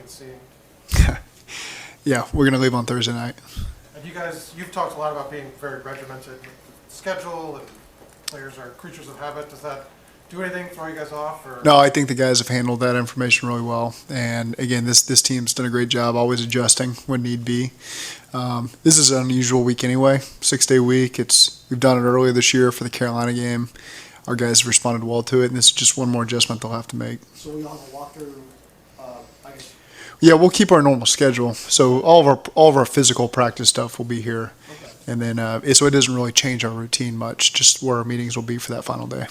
and see. Yeah, we're going to leave on Thursday night. And you've talked a lot about being very regimented with the schedule, and players are creatures of habit. Does that do anything, throw you guys off? Or? No, I think the guys have handled that information really well. And again, this team's done a great job always adjusting when need be. This is an unusual week anyway, 6-day week. We've done it earlier this year for the Carolina game. Our guys have responded well to it, and this is just one more adjustment they'll have to make. So we all have a walkthrough, I guess. Yeah, we'll keep our normal schedule. So all of our physical practice stuff will be here. Okay. And then so it doesn't really change our routine much, just where our meetings will be for that final day.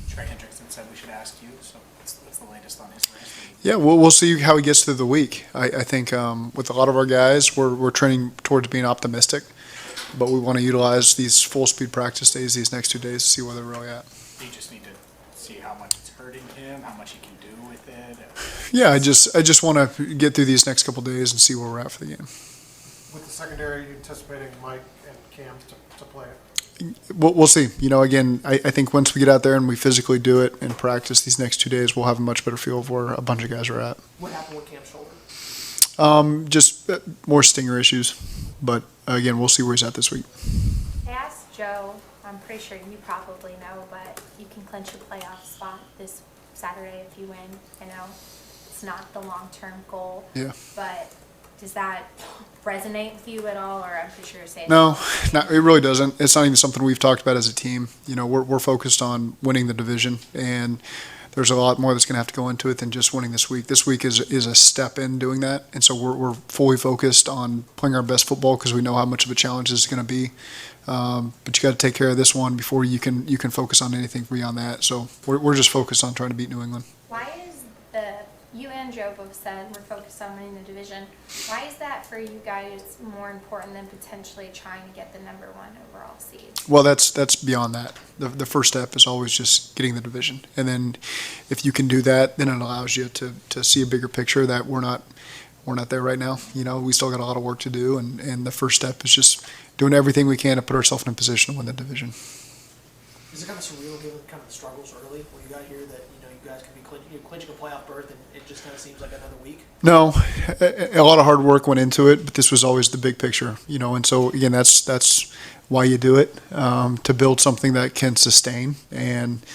Trey Hendrickson said we should ask you, so what's the latest on his list? Yeah, we'll see how he gets through the week. I think with a lot of our guys, we're training towards being optimistic, but we want to utilize these full speed practice days, these next 2 days, to see where they're really at. You just need to see how much it's hurting him, how much he can do with it. Yeah, I just want to get through these next couple days and see where we're at for the game. With the secondary, you anticipating Mike and Cam to play it? We'll see. Again, I think once we get out there and we physically do it in practice these next 2 days, we'll have a much better feel of where a bunch of guys are at. What happened with Cam's shoulder? Just more stinger issues, but again, we'll see where he's at this week. I asked Joe, I'm pretty sure you probably know, but you can clinch a playoff spot this Saturday if you win. I know it's not the long-term goal, Yeah. but does that resonate with you at all, or I'm pretty sure you're saying No, it really doesn't. It's not even something we've talked about as a team. We're focused on winning the division, and there's a lot more that's going to have to go into it than just winning this week. This week is a step in doing that, and so we're fully focused on playing our best football because we know how much of a challenge this is going to be. But you got to take care of this one before you can focus on anything beyond that. So we're just focused on trying to beat New England. why is you and Joe both said we're focused on winning the division. Why is that for you guys more important than potentially trying to get the number 1 overall seed? Well, that's beyond that. The first step is always just getting the division, and then if you can do that, then it allows you to see a bigger picture that we're not there right now. We still got a lot of work to do, and the first step is just doing everything we can to put ourselves in a position to win the division. Is it kind of surreal given kind of the struggles early when you got here that you guys could be clinching a playoff berth and it just kind of seems like another week? No, a lot of hard work went into it, but this was always the big picture, and so again, that's why you do it, to build something that can sustain, and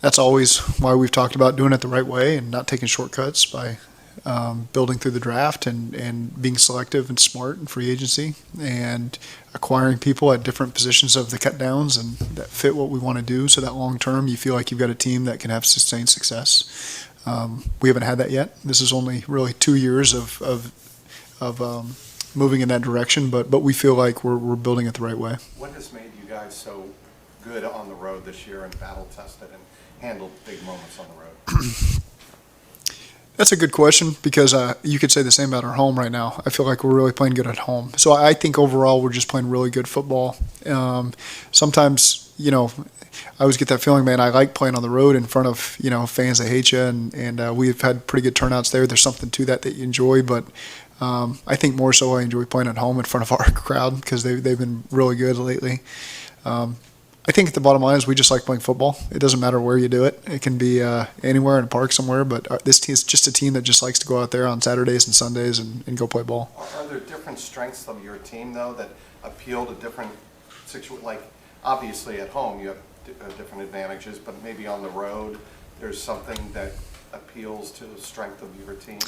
that's always why we've talked about doing it the right way and not taking shortcuts by building through the draft and being selective and smart in free agency and acquiring people at different positions of the cut downs and that fit what we want to do so that long term you feel like you've got a team that can have sustained success. We haven't had that yet. This is only really 2 years of moving in that direction, but we feel like we're building it the right way. What has made you guys so good on the road this year and battle tested and handled big moments on the road? That's a good question because you could say the same about our home right now. I feel like we're really playing good at home. So I think overall we're just playing really good football. Sometimes, I always get that feeling, man, I like playing on the road in front of, fans that hate you, and we've had pretty good turnouts there. There's something to that you enjoy, but I think more so I enjoy playing at home in front of our crowd because they've been really good lately. I think the bottom line is we just like playing football. It doesn't matter where you do it. It can be anywhere in a park somewhere, but this team is just a team that just likes to go out there on Saturdays and Sundays and go play ball. Are there different strengths of your team, though, that appeal to different situations? Like, obviously at home you have different advantages, but maybe on the road there's something that appeals to the strength of your team?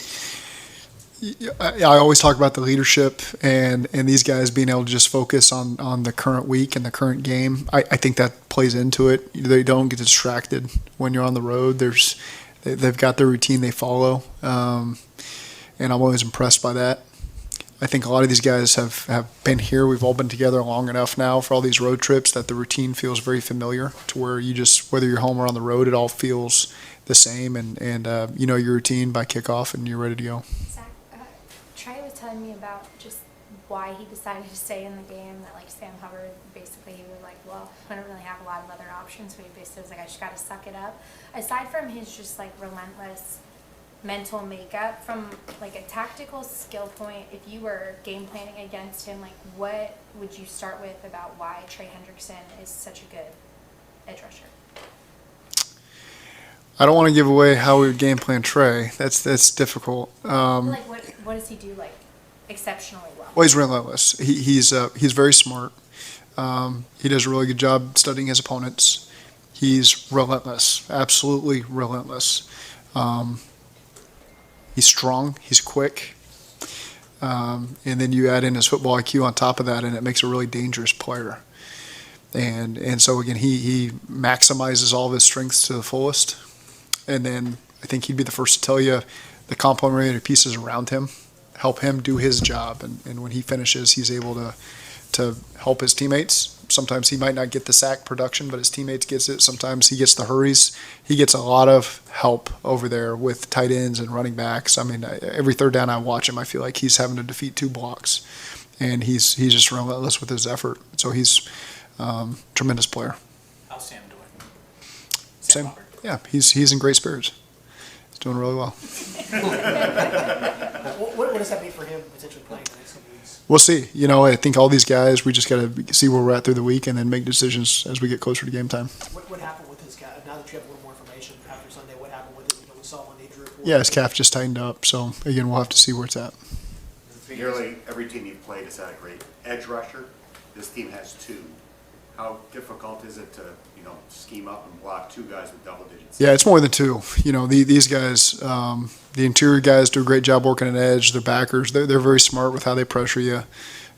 I always talk about the leadership and these guys being able to just focus on the current week and the current game. I think that plays into it. They don't get distracted when you're on the road. They've got their routine they follow, and I'm always impressed by that. I think a lot of these guys have been here. We've all been together long enough now for all these road trips that the routine feels very familiar to where whether you're home or on the road, it all feels the same and you know your routine by kickoff and you're ready to go. Zach, Trey was telling me about just why he decided to stay in the game, that like Sam Hubbard, basically he was like, well, I don't really have a lot of other options, so he basically was like, I just got to suck it up. Aside from his just like relentless mental makeup, from like a tactical skill point, if you were game planning against him, like what would you start with about why Trey Hendrickson is such a good edge rusher? I don't want to give away how we would game plan Trey. That's difficult. Like, what does he do, like, exceptionally well? Well, he's relentless. He's very smart. He does a really good job studying his opponents. He's relentless, absolutely relentless. He's strong. He's quick. And then you add in his football IQ on top of that, and it makes a really dangerous player. And so again, he maximizes all of his strengths to the fullest. And then I think he'd be the first to tell you the complementary pieces around him help him do his job. And when he finishes, he's able to help his teammates. Sometimes he might not get the sack production, but his teammates gets it. Sometimes he gets the hurries. He gets a lot of help over there with tight ends and running backs. I mean, every third down I watch him, I feel like he's having to defeat 2 blocks. And he's just relentless with his effort. So he's tremendous player. How's Sam doing? Same. Hubbard? Yeah, he's in great spirits. He's doing really well. What does that mean for him potentially playing the next couple weeks? We'll see. I think all these guys, we just got to see where we're at through the week and then make decisions as we get closer to game time. What happened with his calf? Now that you have a little more information after Sunday, what happened with it? We saw on the injury report. Yeah, his calf just tightened up. So, again, we'll have to see where it's at. Nearly every team you've played has had a great edge rusher. This team has 2. How difficult is it to, scheme up and block 2 guys with double digits? Yeah, it's more than 2. These guys, the interior guys do a great job working an edge. Their backers, they're very smart with how they pressure you.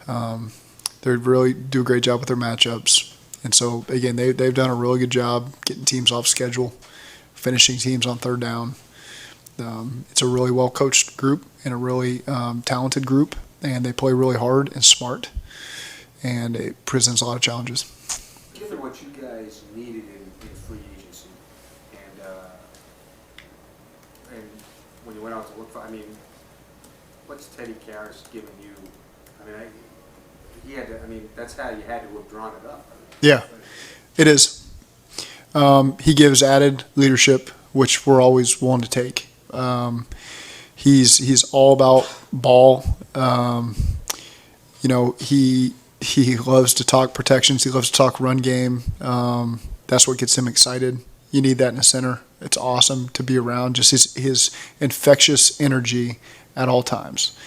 They really do a great job with their matchups. And so, again, they've done a really good job getting teams off schedule, finishing teams on third down. It's a really well-coached group and a really talented group, and they play really hard and smart, and it presents a lot of challenges. Given what you guys needed in free agency, and when you went out to look for, what's Teddy Karras giving you? That's how you had to have drawn it up. Yeah, it is. He gives added leadership, which we're always willing to take. He's all about ball. He loves to talk protections. He loves to talk run game. That's what gets him excited. You need that in a center. It's awesome to be around. Just his infectious energy at all times.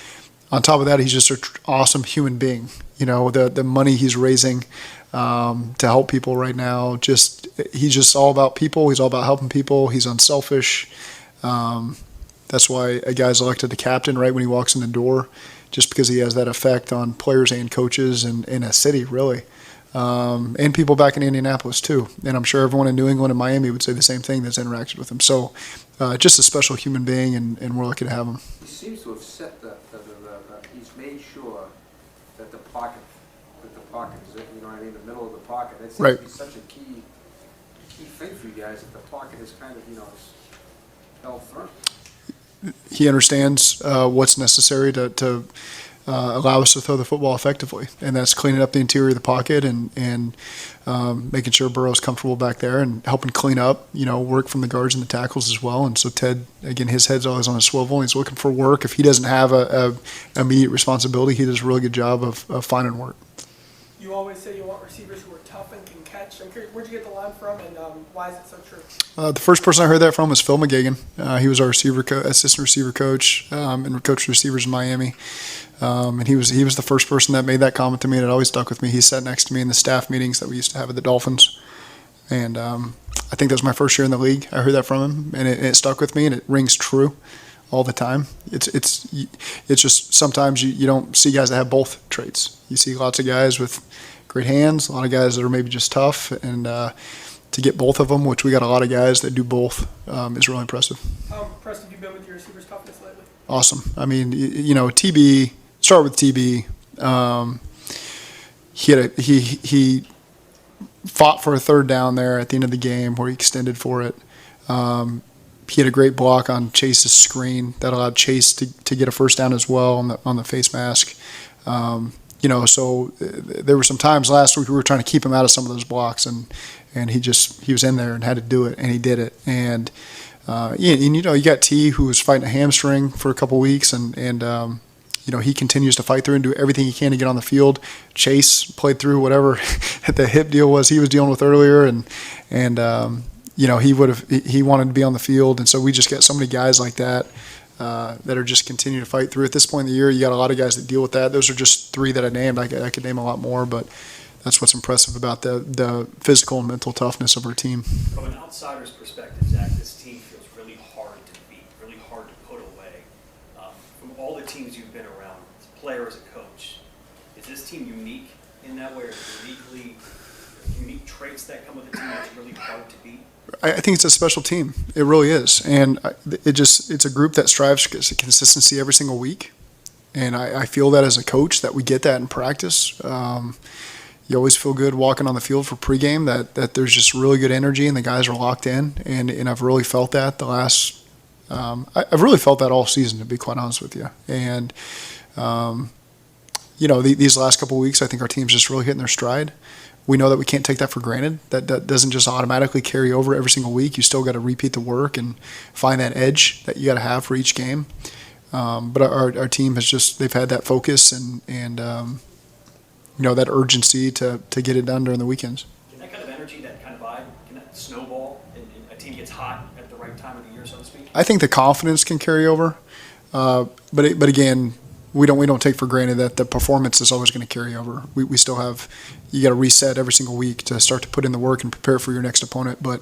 On top of that, he's just an awesome human being. The money he's raising to help people right now. He's just all about people. He's all about helping people. He's unselfish. That's why a guy's elected the captain right when he walks in the door, just because he has that effect on players and coaches and in a city, really. And people back in Indianapolis, too. And I'm sure everyone in New England and Miami would say the same thing that's interacted with him. So just a special human being, and we're lucky to have him. He seems to have set he's made sure that the pocket is, the middle of the pocket. That seems Right. to be such a key thing for you guys, that the pocket is kind of, is held firm. He understands what's necessary to allow us to throw the football effectively, and that's cleaning up the interior of the pocket and making sure Burrow's comfortable back there and helping clean up, work from the guards and the tackles as well. And so Ted, again, his head's always on a swivel, and he's looking for work. If he doesn't have a immediate responsibility, he does a really good job of finding work. You always say you want receivers who are tough and can catch. I'm curious, where'd you get the line from, and why is it so true? The first person I heard that from was Phil McGagan. He was our assistant receiver coach and coached receivers in Miami. And he was the first person that made that comment to me, and it always stuck with me. He sat next to me in the staff meetings that we used to have at the Dolphins. And I think that was my first year in the league. I heard that from him, and it stuck with me, and it rings true all the time. It's just sometimes you don't see guys that have both traits. You see lots of guys with great hands, a lot of guys that are maybe just tough, and to get both of them, which we got a lot of guys that do both, is really impressive. How impressed have you been with your receivers' toughness lately? Awesome. TB. Start with TB. He fought for a third down there at the end of the game where he extended for it. He had a great block on Chase's screen that allowed Chase to get a first down as well on the face mask. So there were some times last week we were trying to keep him out of some of those blocks, and he was in there and had to do it, and he did it. And you got T, who was fighting a hamstring for a couple weeks, and he continues to fight through and do everything he can to get on the field. Chase played through whatever the hip deal was he was dealing with earlier, and he wanted to be on the field. And so we just got so many guys like that that are just continuing to fight through. At this point in the year, you got a lot of guys that deal with that. Those are just 3 that I named. I could name a lot more, but that's what's impressive about the physical and mental toughness of our team. From an outsider's perspective, Zach, this team feels really hard to beat, really hard to put away. From all the teams you've been around, as a player, as a coach, is this team unique in that way, or unique traits that come with the team that's really hard to beat? I think it's a special team. It really is. And it's a group that strives for consistency every single week. And I feel that as a coach, that we get that in practice. You always feel good walking on the field for pregame, that there's just really good energy and the guys are locked in. And I've really felt that I've really felt that all season, to be quite honest with you. And, these last couple of weeks, I think our team's just really hitting their stride. We know that we can't take that for granted. That doesn't just automatically carry over every single week. You still got to repeat the work and find that edge that you got to have for each game. But our team they've had that focus and that urgency to get it done during the weekends. Can that kind of energy, that kind of vibe, can that snowball and a team gets hot at the right time of the year, so to speak? I think the confidence can carry over. But again, we don't take for granted that the performance is always going to carry over. We still have, you got to reset every single week to start to put in the work and prepare for your next opponent. But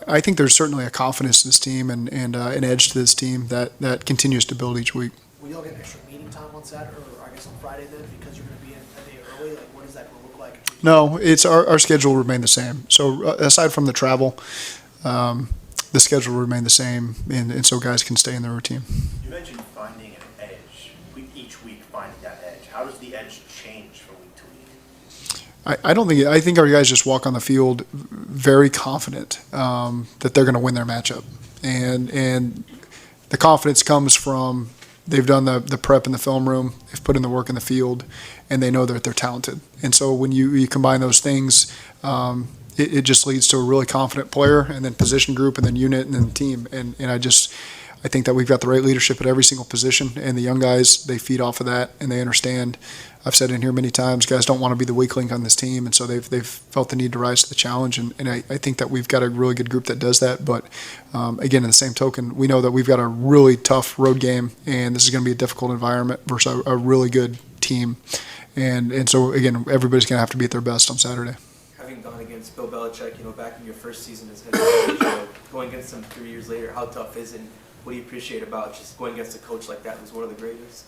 I think there's certainly a confidence in this team and an edge to this team that continues to build each week. Will y'all get extra meeting time on Saturday, or I guess on Friday then, because you're going to be in a day early? Like, what does that going to look like? No, it's our schedule will remain the same. So aside from the travel, the schedule will remain the same, and so guys can stay in their routine. You mentioned finding an edge, each week finding that edge. How does the edge change from week to week? I think our guys just walk on the field very confident that they're going to win their matchup, and the confidence comes from they've done the prep in the film room, they've put in the work in the field, and they know that they're talented. And so when you combine those things, it just leads to a really confident player, and then position group, and then unit, and then team. And I think that we've got the right leadership at every single position, and the young guys, they feed off of that, and they understand. I've said in here many times, guys don't want to be the weak link on this team, and so they've felt the need to rise to the challenge, and I think that we've got a really good group that does that. But again, in the same token, we know that we've got a really tough road game, and this is going to be a difficult environment versus a really good team, and so again, everybody's going to have to be at their best on Saturday. Having gone against Bill Belichick, back in your first season as head coach, going against him 3 years later, how tough is it? And what do you appreciate about just going against a coach like that who's one of the greatest?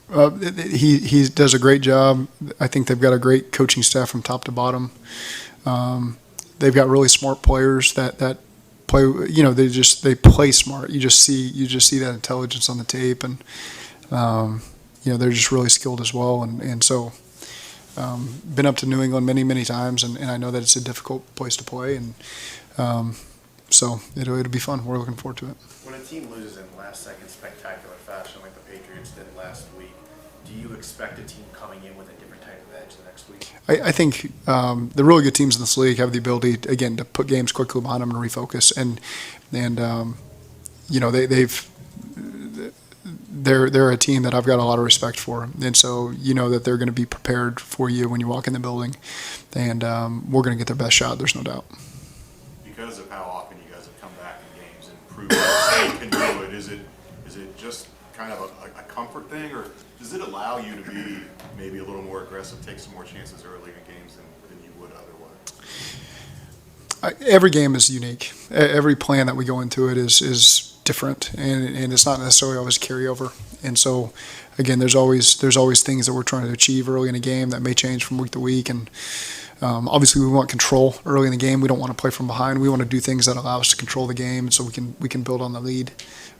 He does a great job. I think they've got a great coaching staff from top to bottom. They've got really smart players that play. They play smart. You just see that intelligence on the tape, and they're just really skilled as well. And so been up to New England many times, and I know that it's a difficult place to play, and so it'll be fun. We're looking forward to it. When a team loses in last-second spectacular fashion like the Patriots did last week, do you expect a team coming in with a different type of edge the next week? I think the really good teams in this league have the ability, again, to put games quickly behind them and refocus. And they're a team that I've got a lot of respect for, and so you know that they're going to be prepared for you when you walk in the building, and we're going to get their best shot. There's no doubt. Because of how often you guys have come back in games and proved that you can do it, is it just kind of a comfort thing, or does it allow you to be maybe a little more aggressive, take some more chances early in games than you would otherwise? Every game is unique. Every plan that we go into it is different, and it's not necessarily always carryover. And so, again, there's always things that we're trying to achieve early in a game that may change from week to week. And obviously, we want control early in the game. We don't want to play from behind. We want to do things that allow us to control the game, so we can build on the lead.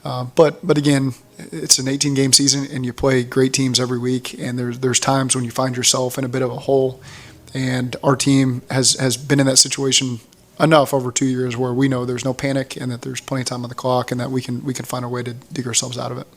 But again, it's an 18-game season, and you play great teams every week. And there's times when you find yourself in a bit of a hole. And our team has been in that situation enough over 2 years where we know there's no panic and that there's plenty of time on the clock, and that we can find a way to dig ourselves out of it.